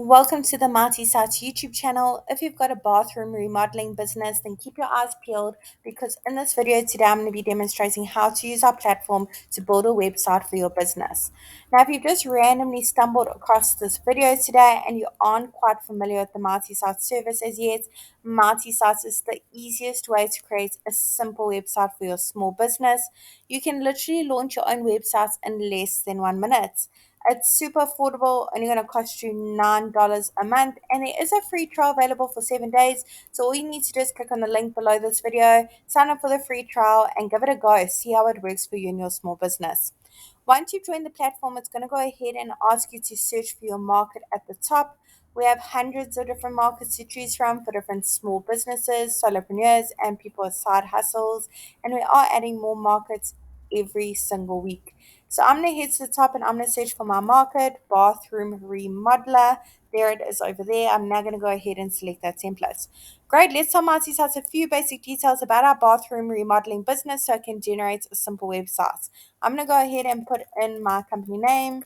Welcome to the Marty Sites YouTube channel. If you've got a bathroom remodeling business, then keep your eyes peeled because in this video today I'm going to be demonstrating how to use our platform to build a website for your business. Now, if you've just randomly stumbled across this video today and you aren't quite familiar with the Marty Sites service as yet, Marty Sites is the easiest way to create a simple website for your small business. You can literally launch your own websites in less than 1 minute. It's super affordable, only going to cost you $9 a month, and there is a free trial available for 7 days. So all you need to do is click on the link below this video, sign up for the free trial, and give it a go. See how it works for you and your small business. Once you join the platform, it's going to go ahead and ask you to search for your market at the top. We have hundreds of different markets to choose from for different small businesses, solopreneurs, and people with side hustles. And we are adding more markets every single week. So I'm going to head to the top and I'm going to search for my market, bathroom remodeler. There it is over there. I'm now going to go ahead and select that template. Great, let's tell Marty Sites a few basic details about our bathroom remodeling business so I can generate a simple website. I'm going to go ahead and put in my company name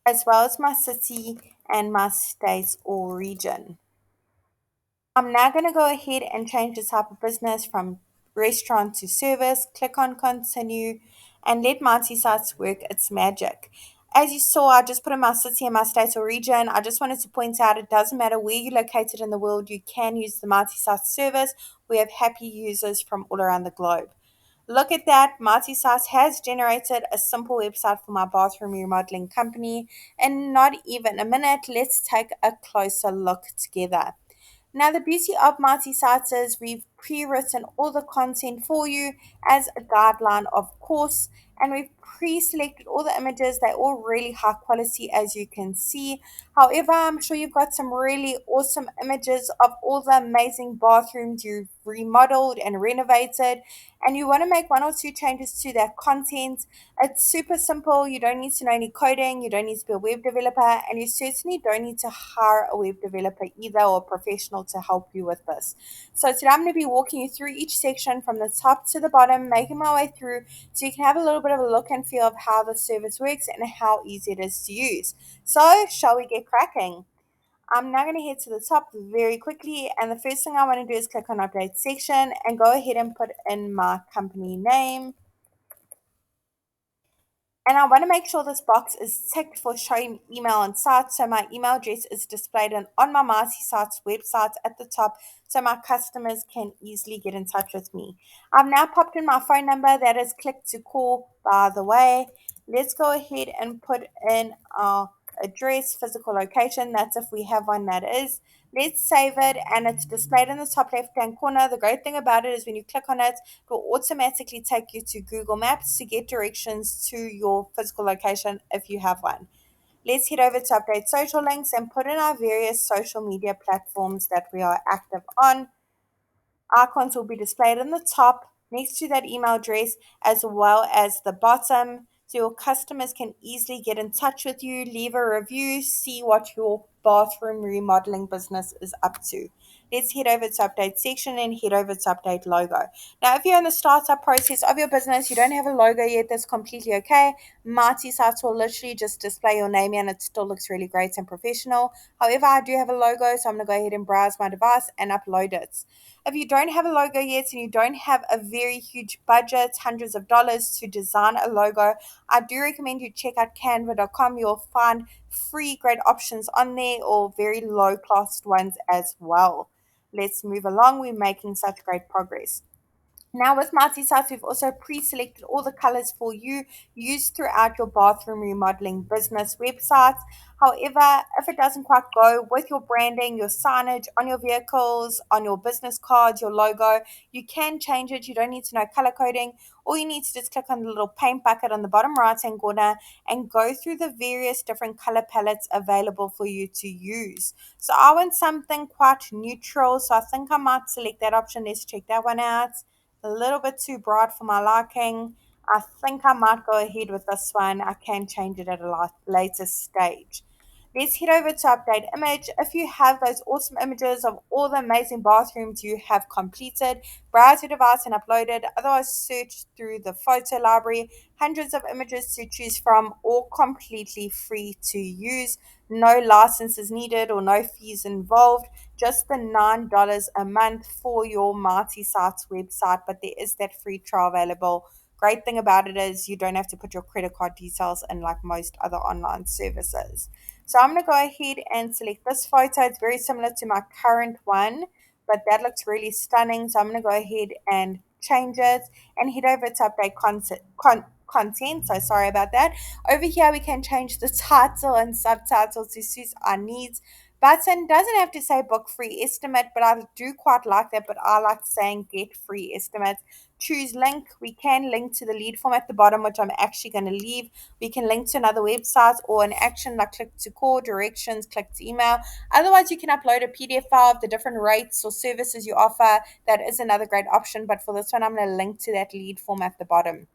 as well as my city and my state or region. I'm now going to go ahead and change the type of business from restaurant to service. Click on continue and let Mighty Sites work its magic. As you saw, I just put in my city and my state or region. I just wanted to point out it doesn't matter where you're located in the world, you can use the Mighty Sites service. We have happy users from all around the globe. Look at that, Mighty Sites has generated a simple website for my bathroom remodeling company in not even a minute. Let's take a closer look together. Now, the beauty of Mighty Sites is we've pre-written all the content for you as a guideline, of course, and we've pre-selected all the images. They're all really high quality, as you can see. However, I'm sure you've got some really awesome images of all the amazing bathrooms you've remodeled and renovated, and you want to make one or two changes to that content. It's super simple. You don't need to know any coding, you don't need to be a web developer, and you certainly don't need to hire a web developer either or a professional to help you with this. So today I'm going to be walking you through each section from the top to the bottom, making my way through so you can have a little bit of a look and feel of how the service works and how easy it is to use. So, shall we get cracking? I'm now going to head to the top very quickly, and the first thing I want to do is click on update section and go ahead and put in my company name. And I want to make sure this box is ticked for showing email on site. So my email address is displayed on my Marty Sites website at the top so my customers can easily get in touch with me. I've now popped in my phone number that is click to call, by the way. Let's go ahead and put in our address, physical location. That's if we have one, that is. Let's save it and it's displayed in the top left hand corner. The great thing about it is when you click on it, it will automatically take you to Google Maps to get directions to your physical location if you have one. Let's head over to update social links and put in our various social media platforms that we are active on. Icons will be displayed in the top next to that email address as well as the bottom so your customers can easily get in touch with you, leave a review, see what your bathroom remodeling business is up to. Let's head over to update section and head over to update logo. Now, if you're in the startup process of your business, you don't have a logo yet, that's completely okay. Mighty Sites will literally just display your name and it still looks really great and professional. However, I do have a logo, so I'm going to go ahead and browse my device and upload it. If you don't have a logo yet and you don't have a very huge budget, hundreds of dollars to design a logo, I do recommend you check out canva.com. You'll find free great options on there or very low cost ones as well. Let's move along. We're making such great progress. Now with Mighty Sites, we've also pre-selected all the colors for you used throughout your bathroom remodeling business websites. However, if it doesn't quite go with your branding, your signage on your vehicles, on your business cards, your logo, you can change it. You don't need to know color coding. All you need to do is click on the little paint bucket on the bottom right hand corner and go through the various different color palettes available for you to use. So I want something quite neutral, so I think I might select that option. Let's check that one out. A little bit too bright for my liking. I think I might go ahead with this one. I can change it at a later stage. Let's head over to update image. If you have those awesome images of all the amazing bathrooms you have completed, browse your device and upload it. Otherwise, search through the photo library. Hundreds of images to choose from, all completely free to use. No licenses needed or no fees involved. Just the $9 a month for your Marty Sites website, but there is that free trial available. Great thing about it is you don't have to put your credit card details in like most other online services. So I'm going to go ahead and select this photo. It's very similar to my current one, but that looks really stunning. So I'm going to go ahead and change it and head over to update content. So sorry about that. Over here, we can change the title and subtitle to suit our needs. Button doesn't have to say book free estimate, but I do quite like that. But I like saying get free estimates. Choose link. We can link to the lead form at the bottom, which I'm actually going to leave. We can link to another website or an action like click to call, directions, click to email. Otherwise, you can upload a PDF file of the different rates or services you offer. That is another great option. But for this one, I'm going to link to that lead form at the bottom.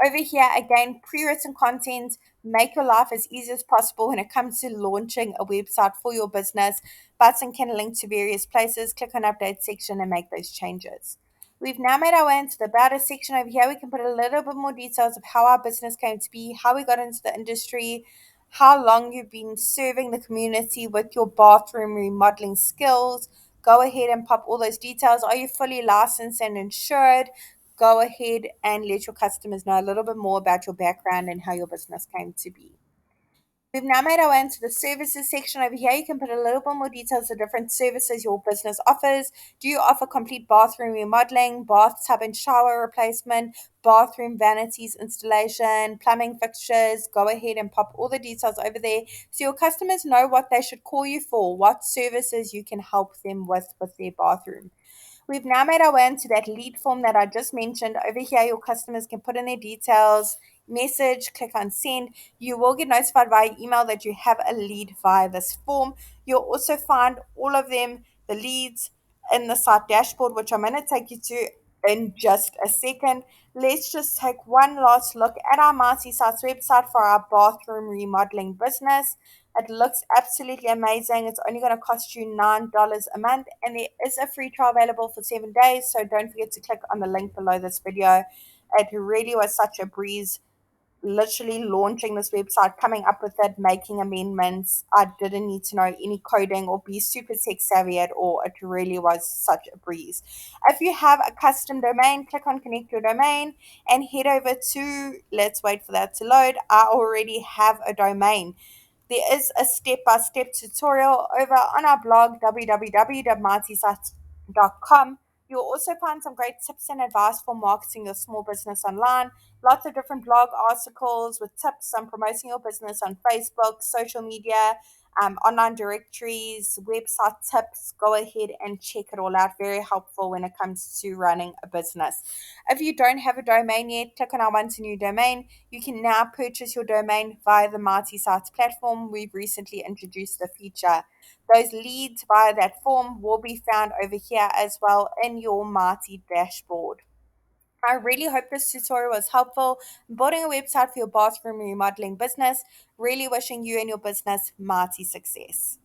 Over here, again, pre-written content, make your life as easy as possible when it comes to launching a website for your business. Button can link to various places. Click on update section and make those changes. We've now made our way into the about us section. Over here, we can put a little bit more details of how our business came to be, how we got into the industry, how long you've been serving the community with your bathroom remodeling skills. Go ahead and pop all those details. Are you fully licensed and insured? Go ahead and let your customers know a little bit more about your background and how your business came to be. We've now made our way into the services section. Over here, you can put a little bit more details of different services your business offers. Do you offer complete bathroom remodeling, bathtub and shower replacement, bathroom vanities installation, plumbing fixtures? Go ahead and pop all the details over there so your customers know what they should call you for, what services you can help them with their bathroom. We've now made our way into that lead form that I just mentioned. Over here, your customers can put in their details, message, click on send. You will get notified via email that you have a lead via this form. You'll also find all of them, the leads, in the site dashboard, which I'm going to take you to in just a second. Let's just take one last look at our Marcy Sites website for our bathroom remodeling business. It looks absolutely amazing. It's only going to cost you $9 a month, and there is a free trial available for 7 days. So don't forget to click on the link below this video. It really was such a breeze literally launching this website, coming up with it, making amendments. I didn't need to know any coding or be super tech savvy at all. It really was such a breeze. If you have a custom domain, click on connect your domain and head over to, let's wait for that to load. I already have a domain. There is a step-by-step tutorial over on our blog, www.martysites.com. You'll also find some great tips and advice for marketing your small business online. Lots of different blog articles with tips on promoting your business on Facebook, social media, online directories, website tips. Go ahead and check it all out. Very helpful when it comes to running a business. If you don't have a domain yet, click on our Want a New Domain. You can now purchase your domain via the Marty Sites platform. We've recently introduced the feature. Those leads via that form will be found over here as well in your Marty dashboard. I really hope this tutorial was helpful in building a website for your bathroom remodeling business. Really wishing you and your business Marty success.